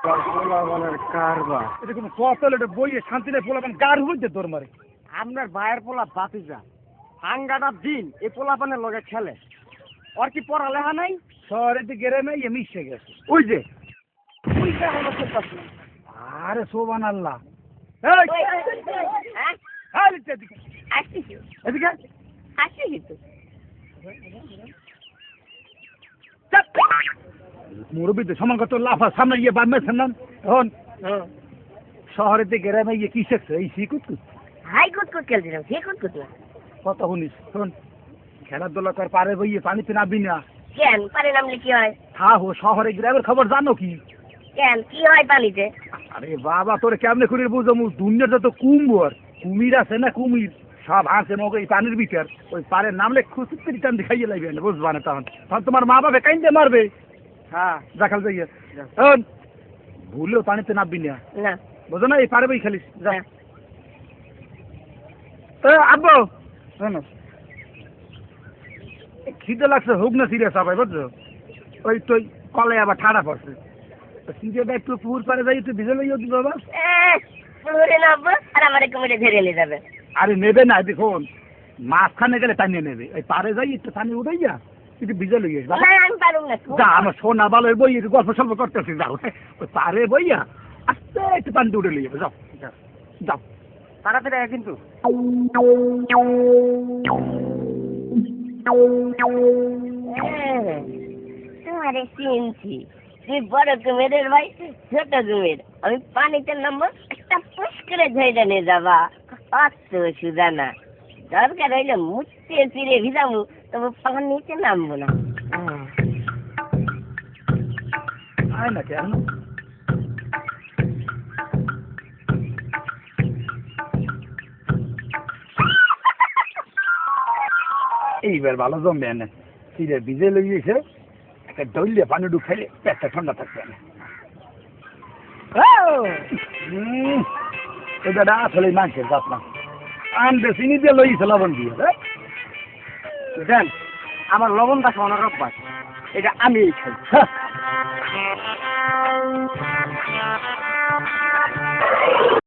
পোলাপানের কারবার এটা কোনো ফসল এটা বইয়ে শান্তি নেই পোলাপান গার হইতে তোর মারে আপনার ভাইয়ের পোলা বাতিজা হাঙ্গাটার দিন এই পোলাপানের লগে খেলে ওর কি পড়ালেখা নাই শহরে তো গ্রামে মিশে গেছে ওই যে আরে সোবান আল্লাহ এদিকে মুরব্বীতে সমান কত লাফা সামনে গিয়ে বাঁধমেছেন না এখন শহরে তো গ্রামে কি শিখছে এই শিকুত হাই কুতকুত খেলছিলাম সে কুতকুত না কত শুনিস শোন খেলাধুলা কর পারে বইয়ে পানিতে নামবি না কেন পানি নামলে কি হয় হো শহরে গ্রামের খবর জানো কি কেন কি হয় পানিতে আরে বাবা তোরে কেমনে করে বুঝবো দুনিয়ার যত কুম্ভর কুমির আছে না কুমির সব আছে মগে এই পানির ভিতর ওই পারে নামলে খুশি টান দেখাইয়ে লাগবে না বুঝবা না তখন তখন তোমার মা বাবা কাইন্দে মারবে হ্যাঁ দেখাল যাইয়ে ভুলেও পানিতে নামবি না না বুঝো না এই পারে বই খালিস যা আব্বু শোনো খিদে লাগছে হোক না সিরিয়াস হবে বুঝছো ওই তুই কলে আবার ঠাড়া পড়ছে সিরিয়াসটা একটু পুকুর পারে যাই একটু ভিজে লইও দিবে বাবা পুকুরে নামবো আর আমার কুমিরে ধরে নিয়ে যাবে আরে নেবে না দেখুন মাঝখানে গেলে টানিয়ে নেবে ওই পারে যাই একটু টানি উঠাইয়া একটু ভিজে লইয়ে না আমি পারুম না যা আমার সোনা বালের বই একটু গল্প সল্প করতেছি যাও ওই পারে বইয়া আস্তে একটু পানিতে উঠে লইয়ে যাও যাও তাড়াতাড়ি আয় কিন্তু তোমারে চিনছি তুই বড় কুমিরের ভাই ছোট কুমির আমি পানিতে নামবো একটা পুষ করে ধরে নিয়ে যাবা অত সুজানা দরকার হইলে মুছতে ফিরে ভিজাবো তবু পানিতে নামবো না আয় না কেন এইবার ভালো জমবে না সিরে ভিজে লইয়েছে একটা ডইলে পানি ঢুকাইলে পেটটা ঠান্ডা থাকবে না এটা আসলে মাংসের গাছ না আনবে চিনি দিয়ে লইয়েছে লবণ দিয়ে দেন আমার লবণটা খাওয়ানোর অভ্যাস এটা আমি খাই